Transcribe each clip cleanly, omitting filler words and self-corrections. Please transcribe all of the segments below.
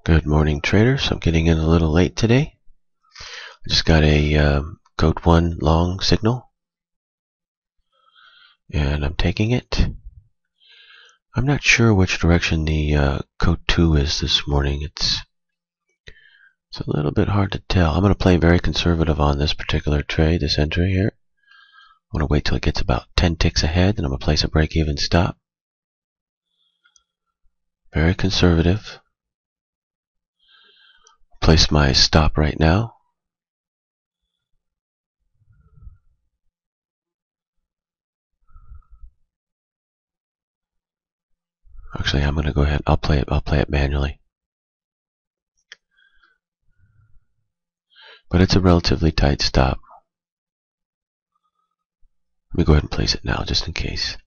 Good morning, traders. I'm getting in a little late today. I just got a code 1 long signal, and I'm taking it. I'm not sure which direction the code 2 is this morning. It's a little bit hard to tell. I'm going to play very conservative on this particular trade, this entry here. I'm going to wait till it gets about 10 ticks ahead, and I'm going to place a break-even stop. Very conservative. Place my stop right now. Actually, I'm going to go ahead. I'll play it manually. But it's a relatively tight stop. Let me go ahead and place it now, just in case.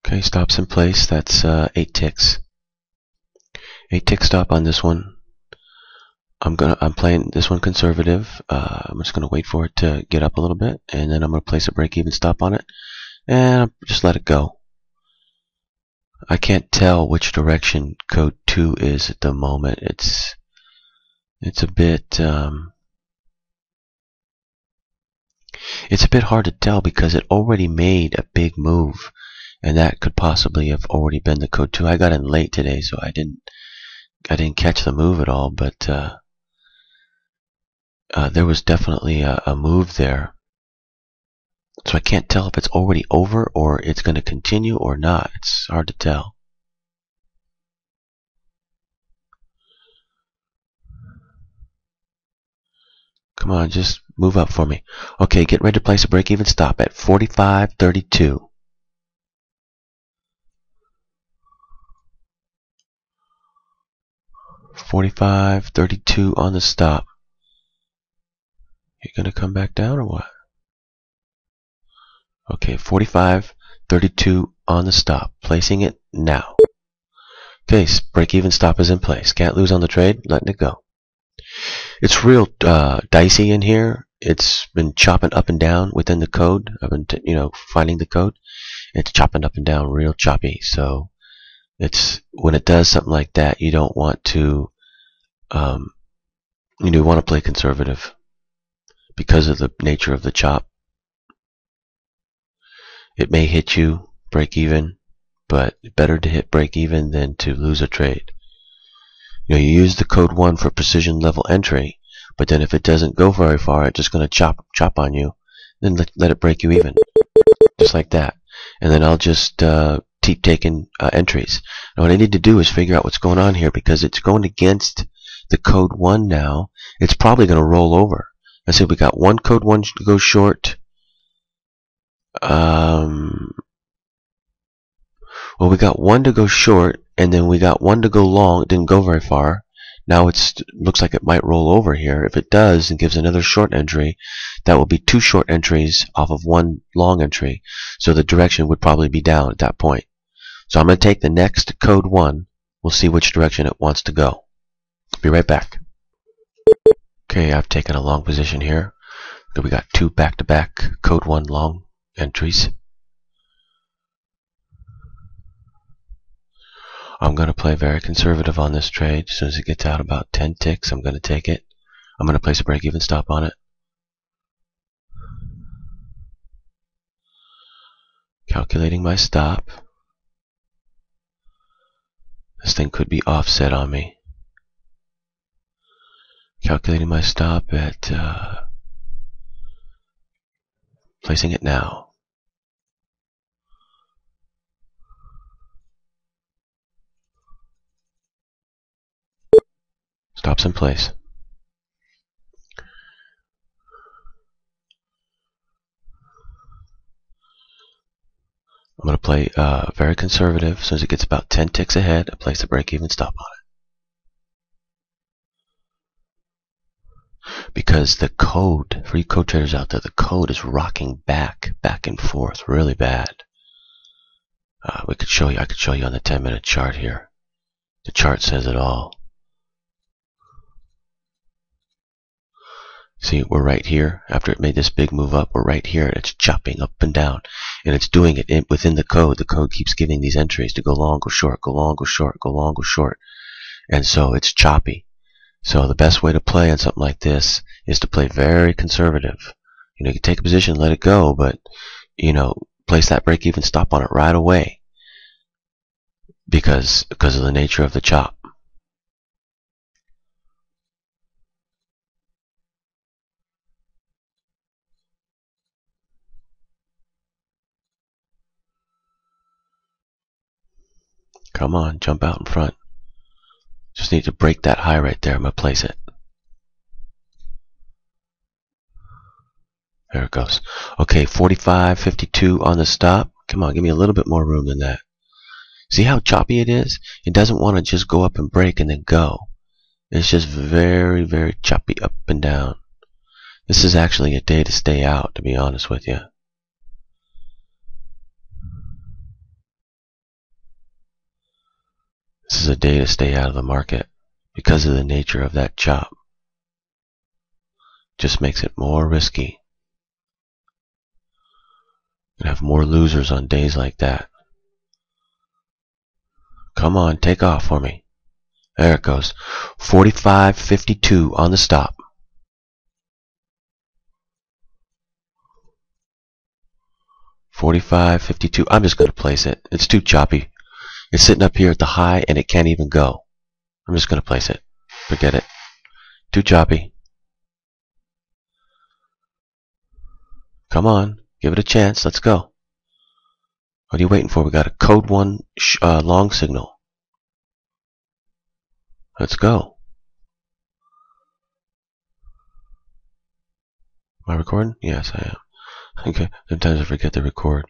Okay, stops in place. That's 8 ticks. 8 tick stop on this one. I'm playing this one conservative. I'm just gonna wait for it to get up a little bit, and then I'm gonna place a break-even stop on it, and just let it go. I can't tell which direction code 2 is at the moment. It's a bit hard to tell because it already made a big move, and that could possibly have already been the code 2. I got in late today, so I didn't catch the move at all, but there was definitely a move there. So I can't tell if it's already over or it's going to continue or not. It's hard to tell. Come on, just move up for me. Okay, get ready to place a break-even stop at 45.32. $45.32 on the stop. You're going to come back down or what? Okay, 45.32 on the stop. Placing it now. Okay, break-even stop is in place. Can't lose on the trade. Letting it go. It's real dicey in here. It's been chopping up and down within the code. I've been, finding the code. It's chopping up and down real choppy. So it's when it does something like that, you don't want to. You want to play conservative because of the nature of the chop. It may hit you break even, but better to hit break even than to lose a trade. You use the code 1 for precision level entry, but then if it doesn't go very far, it's just going to chop on you. Then let it break you even, just like that. And then I'll just keep taking entries. Now what I need to do is figure out what's going on here because it's going against the code 1 now. It's probably going to roll over. I said we got one code 1 to go short. Well, we got one to go short, and then we got one to go long. It didn't go very far. Now it looks like it might roll over here. If it does and gives another short entry, that will be 2 short entries off of 1 long entry. So the direction would probably be down at that point. So I'm going to take the next code 1. We'll see which direction it wants to go. Be right back. Okay, I've taken a long position here. We got 2 back-to-back code 1 long entries. I'm going to play very conservative on this trade. As soon as it gets out about 10 ticks, I'm going to take it. I'm going to place a break-even stop on it. Calculating my stop. This thing could be offset on me. Calculating my stop at placing it now. Stops in place. I'm going to play very conservative. As soon as it gets about 10 ticks ahead, I place the break-even stop on it. Because the code, for you code traders out there, the code is rocking back and forth really bad. I could show you on the 10-minute chart here. The chart says it all. See, we're right here. After it made this big move up, we're right here. It's chopping up and down. And it's doing it within the code. The code keeps giving these entries to go long, go short, go long, go short, go long, go short. And so it's choppy. So the best way to play on something like this is to play very conservative. You can take a position, let it go, but, place that break-even stop on it right away because of the nature of the chop. Come on, jump out in front. Just need to break that high right there. I'm going to place it. There it goes. Okay, 45.52 on the stop. Come on, give me a little bit more room than that. See how choppy it is? It doesn't want to just go up and break and then go. It's just very, very choppy up and down. This is actually a day to stay out, to be honest with you. This is a day to stay out of the market because of the nature of that chop. Just makes it more risky. You have more losers on days like that. Come on, take off for me. There it goes. 45.52 on the stop. $45.52. I'm just going to place it. It's too choppy. It's sitting up here at the high and it can't even go. I'm just going to place it. Forget it. Too choppy. Come on. Give it a chance. Let's go. What are you waiting for? We got a code 1 long signal. Let's go. Am I recording? Yes, I am. Okay. Sometimes I forget to record.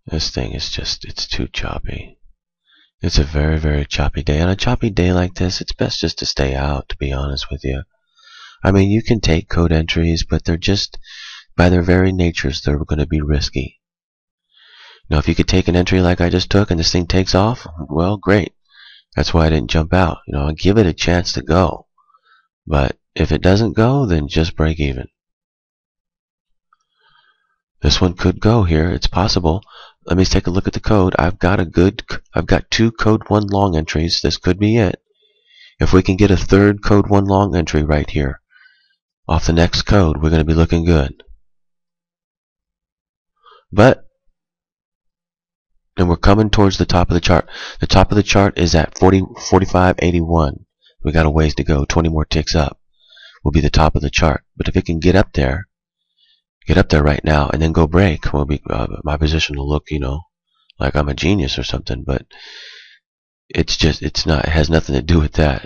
This thing is just, it's too choppy. It's a very, very choppy day. On a choppy day like this, it's best just to stay out, to be honest with you. I mean, you can take code entries, but they're just, by their very natures, they're going to be risky. Now, if you could take an entry like I just took and this thing takes off, well, great. That's why I didn't jump out. I'll give it a chance to go. But if it doesn't go, then just break even. This one could go here. It's possible. Let me take a look at the code. I've got 2 code 1 long entries. This could be it. If we can get a third code 1 long entry right here off the next code, we're going to be looking good. And we're coming towards the top of the chart. The top of the chart is at 45.81. We got a ways to go. 20 more ticks up will be the top of the chart. But if it can get up there right now and then go break, my position will look, like I'm a genius or something. But it has nothing to do with that.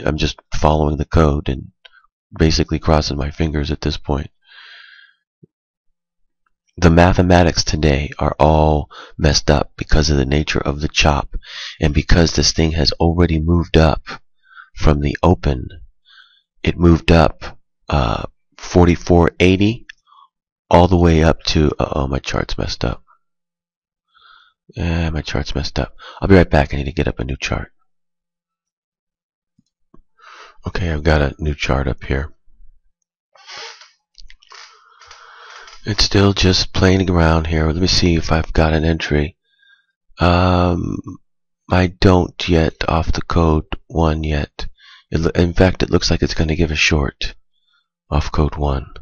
I'm just following the code and basically crossing my fingers at this point. The mathematics today are all messed up because of the nature of the chop and because this thing has already moved up from the open. It moved up 44.80 all the way up to, my chart's messed up. My chart's messed up. I'll be right back. I need to get up a new chart. Okay, I've got a new chart up here. It's still just playing around here. Let me see if I've got an entry. I don't yet off the code 1 yet. In fact, it looks like it's going to give a short off code 1.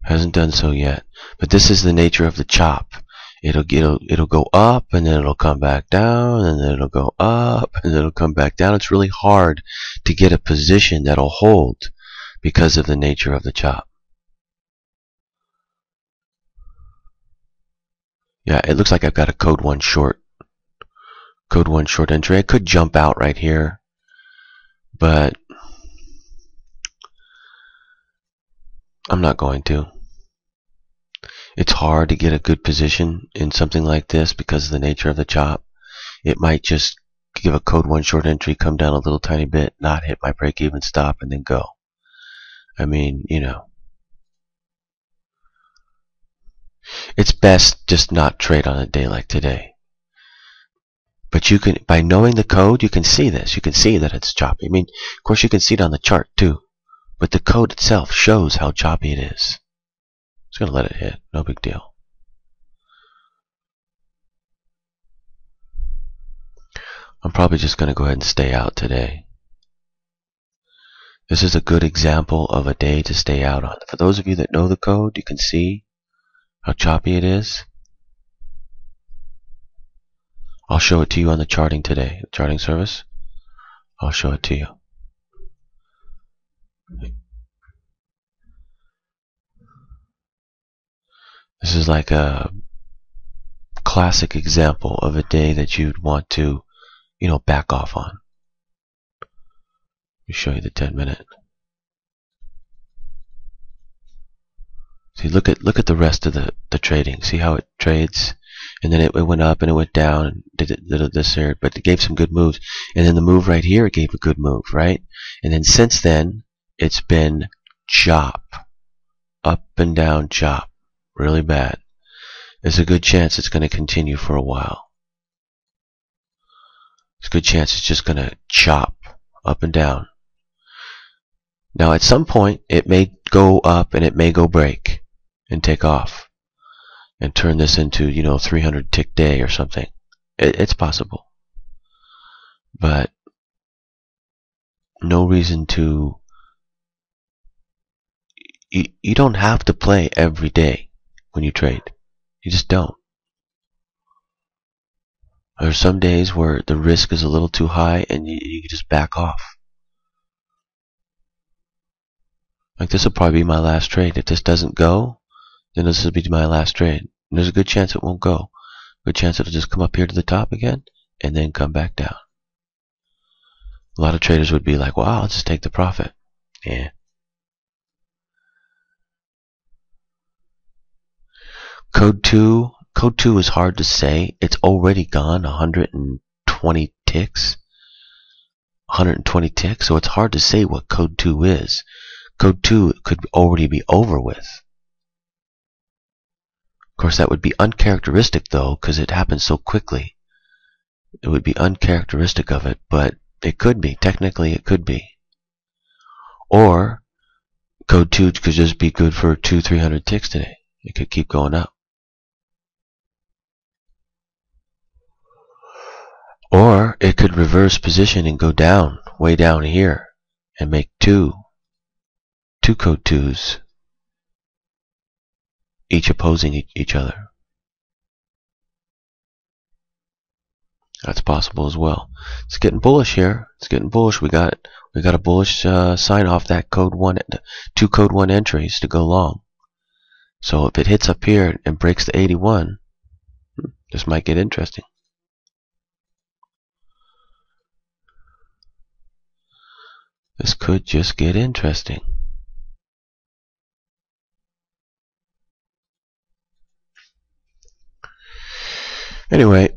Hasn't done so yet. But this is the nature of the chop. It'll go up and then it'll come back down and then it'll go up and then it'll come back down. It's really hard to get a position that'll hold because of the nature of the chop. Yeah, it looks like I've got a code 1 short. Code 1 short entry. I could jump out right here, but I'm not going to. It's hard to get a good position in something like this because of the nature of the chop. It might just give a code 1 short entry, come down a little tiny bit, not hit my break-even stop, and then go. I mean, it's best just not trade on a day like today. But you can, by knowing the code, you can see this. You can see that it's choppy. I mean, of course, you can see it on the chart too. But the code itself shows how choppy it is. Just gonna let it hit. No big deal. I'm probably just gonna go ahead and stay out today. This is a good example of a day to stay out on. For those of you that know the code, you can see how choppy it is. I'll show it to you on the charting today, the charting service. I'll show it to you. This is like a classic example of a day that you'd want to, back off on. Let me show you the 10-minute. See, look at the rest of the trading. See how it trades, and then it went up and it went down and did this here, but it gave some good moves. And then the move right here, it gave a good move, right? And then since then, it's been chop, up and down chop, really bad. There's a good chance it's going to continue for a while. There's a good chance it's just going to chop up and down. Now, at some point, it may go up and it may go break and take off and turn this into, 300 tick day or something. It's possible. But no reason to... You don't have to play every day when you trade. You just don't. There are some days where the risk is a little too high and you just back off. Like, this will probably be my last trade. If this doesn't go, then this will be my last trade. And there's a good chance it won't go. Good chance it'll just come up here to the top again and then come back down. A lot of traders would be like, well, I'll just take the profit. Yeah. Code 2 is hard to say. It's already gone 120 ticks. 120 ticks, so it's hard to say what code 2 is. Code 2 could already be over with. Of course, that would be uncharacteristic, though, because it happens so quickly. It would be uncharacteristic of it, but it could be. Technically, it could be. Or, code 2 could just be good for 200-300 ticks today. It could keep going up. Or, it could reverse position and go down, way down here, and make two code 2s, each opposing each other. That's possible as well. It's getting bullish here. It's getting bullish. We got a bullish sign off that code 1, 2 code 1 entries to go long. So if it hits up here and breaks the 81, this might get interesting. This could just get interesting. Anyway,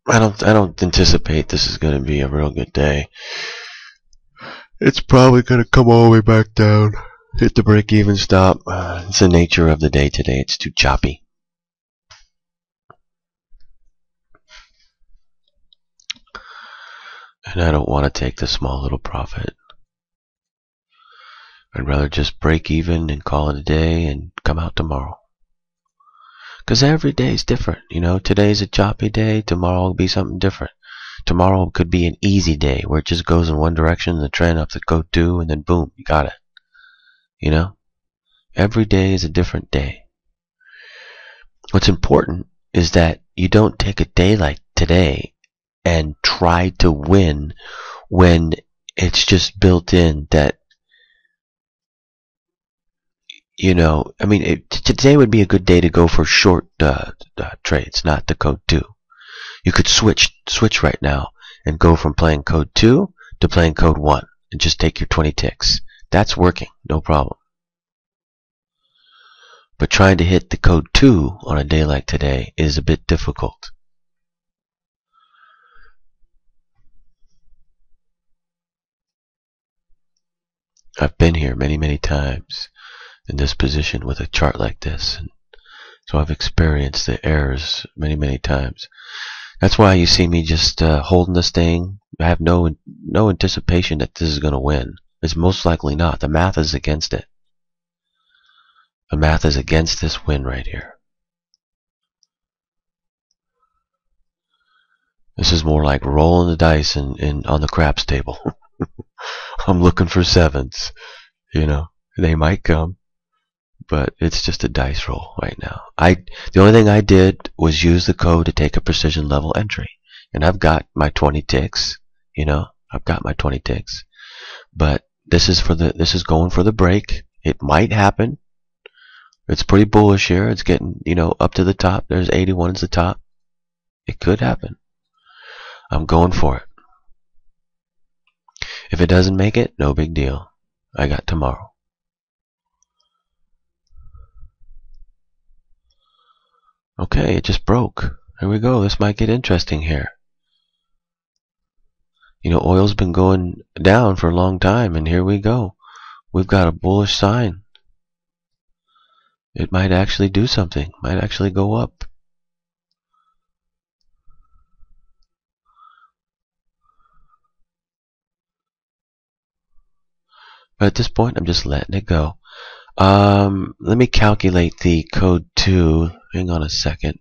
I don't anticipate this is going to be a real good day. It's probably going to come all the way back down, hit the break-even stop. It's the nature of the day today. It's too choppy. And I don't want to take the small little profit. I'd rather just break even and call it a day and come out tomorrow. Because every day is different. Today's a choppy day. Tomorrow will be something different. Tomorrow could be an easy day where it just goes in one direction, the trend up to code 2, and then boom, you got it. Every day is a different day. What's important is that you don't take a day like today and try to win when it's just built in that, today would be a good day to go for short trades, not the code 2. You could switch right now and go from playing code 2 to playing code 1 and just take your 20 ticks. That's working, no problem. But trying to hit the code 2 on a day like today is a bit difficult. I've been here many times in this position with a chart like this, and so I've experienced the errors many times. That's why you see me just holding this thing. I have no anticipation that this is going to win. It's most likely not. The math is against it. The math is against this win right here. This is more like rolling the dice on the craps table. I'm looking for sevens. You know, they might come, but it's just a dice roll right now. The only thing I did was use the code to take a precision level entry, and I've got my 20 ticks. You know, I've got my 20 ticks. But this is going for the break. It might happen. It's pretty bullish here. It's getting, you know, up to the top. There's 81 is the top. It could happen. I'm going for it. If it doesn't make it, no big deal. I got tomorrow. Okay, it just broke. Here we go. This might get interesting here. You know, oil's been going down for a long time, and here we go. We've got a bullish sign. It might actually do something. Might actually go up. But at this point, I'm just letting it go. Let me calculate the code 2. Hang on a second.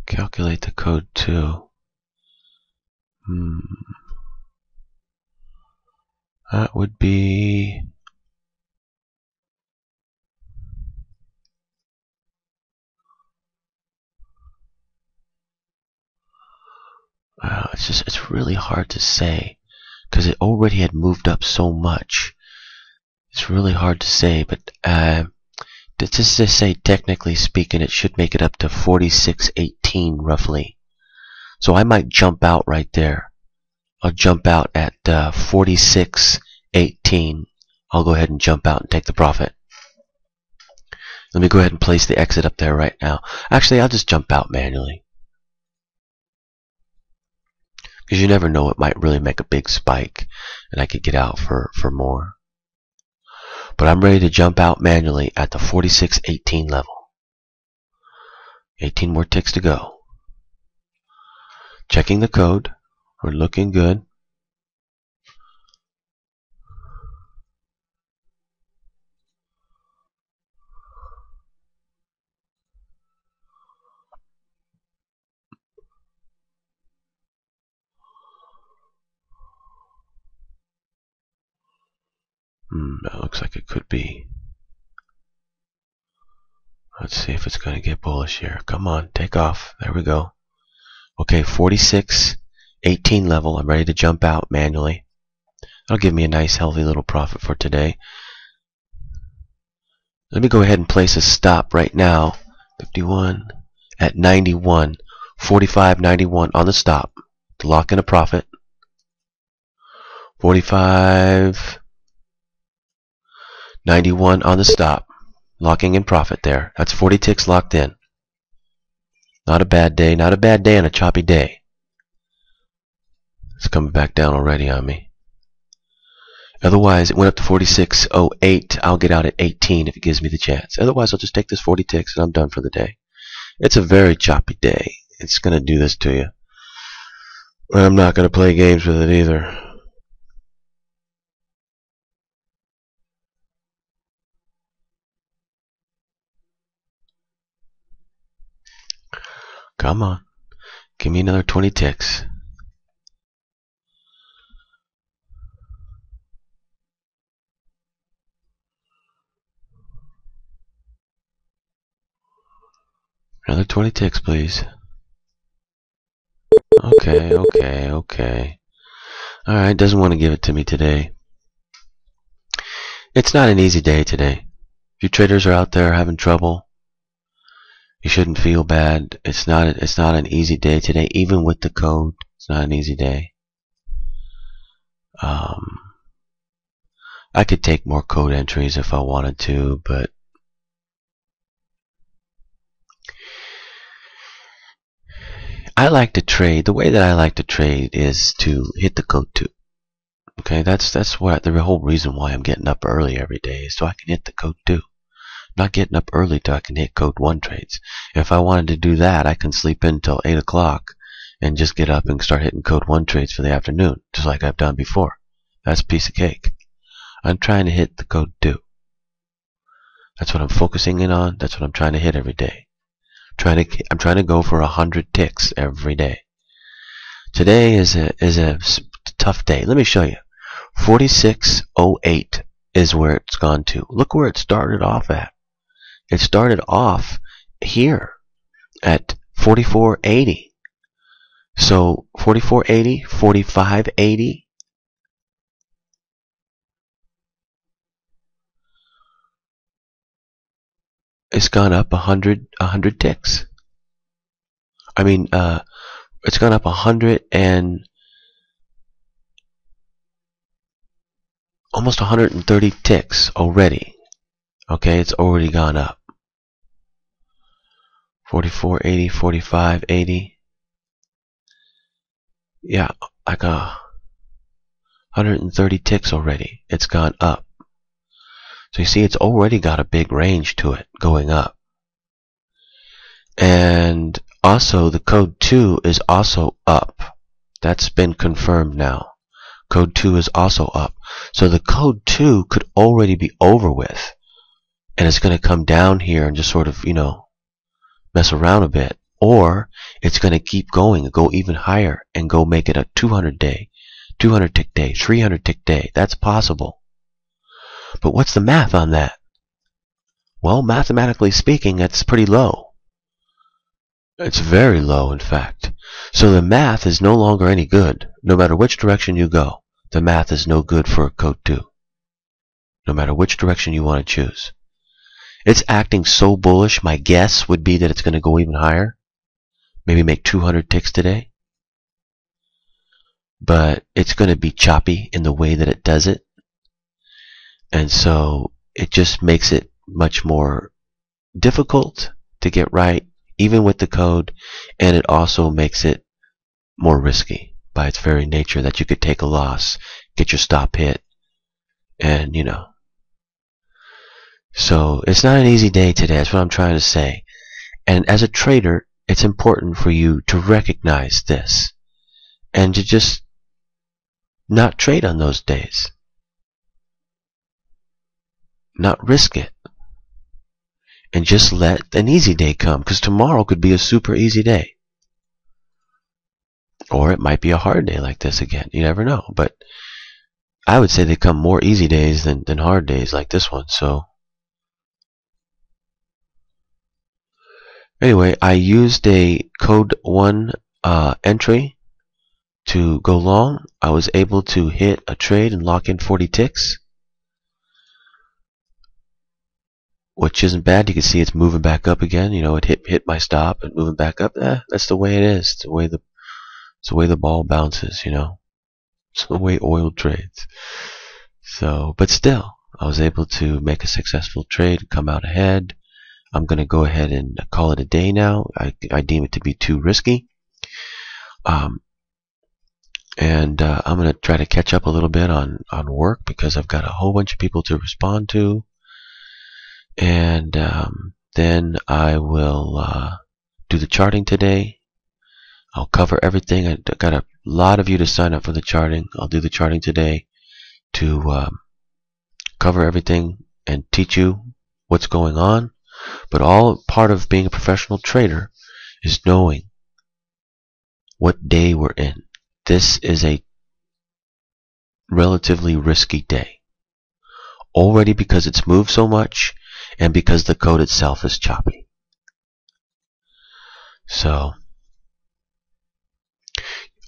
Calculate the code 2. That would be... Wow, it's really hard to say, because it already had moved up so much. It's really hard to say, but just to say, technically speaking, it should make it up to 46.18 roughly. So I might jump out right there. I'll jump out at 46.18. I'll go ahead and jump out and take the profit. Let me go ahead and place the exit up there right now. Actually, I'll just jump out manually, because you never know, it might really make a big spike and I could get out for more. But I'm ready to jump out manually at the 46.18 level. 18 more ticks to go. Checking the code. We're looking good. That looks like it could be. Let's see if it's going to get bullish here. Come on, take off. There we go. Okay, 46.18 level. I'm ready to jump out manually. That'll give me a nice, healthy little profit for today. Let me go ahead and place a stop right now. 51 at 91. 45.91 on the stop to lock in a profit. 45.91 on the stop, locking in profit there. That's 40 ticks locked in. Not a bad day. Not a bad day on a choppy day. It's coming back down already on me. Otherwise, it went up to 46.08. I'll get out at 18 if it gives me the chance. Otherwise, I'll just take this 40 ticks and I'm done for the day. It's a very choppy day. It's going to do this to you. I'm not going to play games with it either. Come on. Give me another 20 ticks. Another 20 ticks, please. Okay. Alright, doesn't want to give it to me today. It's not an easy day today. If you traders are out there having trouble, you shouldn't feel bad. It's not an easy day today, even with the code. It's not an easy day. I could take more code entries if I wanted to, but I like to trade. The way that I like to trade is to hit the code 2. Okay, that's what the whole reason why I'm getting up early every day is so I can hit the code 2. not getting up early till I can hit code 1 trades. If I wanted to do that, I can sleep in till 8 o'clock and just get up and start hitting code 1 trades for the afternoon, just like I've done before. That's a piece of cake. I'm trying to hit the code 2. That's what I'm focusing in on. That's what I'm trying to hit every day. I'm trying to go for 100 ticks every day. Today is a tough day. Let me show you. 4608 is where it's gone to. Look where it started off at. It started off here at 4480. So 4480, 4580. It's gone up 100 ticks. I mean, it's gone up 100 and almost 130 ticks already. Okay, it's already gone up. 4480, 4580. Yeah, like 130 ticks already. It's gone up. So you see, it's already got a big range to it going up. And also, the code 2 is also up. That's been confirmed now. Code 2 is also up. So the code 2 could already be over with. And it's going to come down here and just sort of, mess around a bit. Or it's going to keep going and go even higher and go make it a 200 day, 200 tick day, 300 tick day. That's possible. But what's the math on that? Well, mathematically speaking, that's pretty low. It's very low, in fact. So the math is no longer any good. No matter which direction you go, the math is no good for code 2. No matter which direction you want to choose. It's acting so bullish, my guess would be that it's going to go even higher. Maybe make 200 ticks today. But it's going to be choppy in the way that it does it. And so it just makes it much more difficult to get right, even with the code, and it also makes it more risky by its very nature that you could take a loss, get your stop hit, and So it's not an easy day today, that's what I'm trying to say. And as a trader, it's important for you to recognize this and to just not trade on those days. Not risk it. And just let an easy day come, because tomorrow could be a super easy day. Or it might be a hard day like this again. You never know. But I would say they come more easy days than hard days like this one. So anyway, I used a code 1 entry to go long. I was able to hit a trade and lock in 40 ticks, which isn't bad. You can see it's moving back up again. It hit my stop and moving back up. That's the way it is. It's the way the ball bounces. It's the way oil trades. So, but still, I was able to make a successful trade, come out ahead. I'm going to go ahead and call it a day now. I deem it to be too risky. And I'm going to try to catch up a little bit on work, because I've got a whole bunch of people to respond to. And then I will do the charting today. I'll cover everything. I got a lot of you to sign up for the charting. I'll do the charting today to cover everything and teach you what's going on. But all part of being a professional trader is knowing what day we're in. This is a relatively risky day. Already because it's moved so much, and because the code itself is choppy. So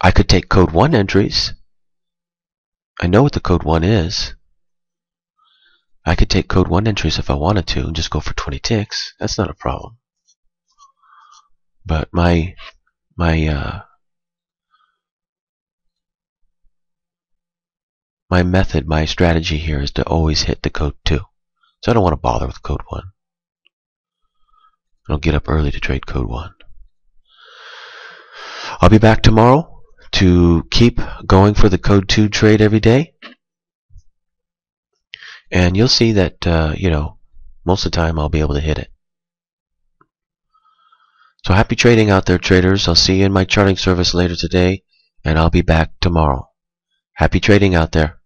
I could take code 1 entries. I know what the code 1 is. I could take code 1 entries if I wanted to and just go for 20 ticks. That's not a problem. But my method, my strategy here is to always hit the code 2. So I don't want to bother with code 1. I'll get up early to trade code 1. I'll be back tomorrow to keep going for the code 2 trade every day. And you'll see that, most of the time I'll be able to hit it. So happy trading out there, traders. I'll see you in my charting service later today, and I'll be back tomorrow. Happy trading out there.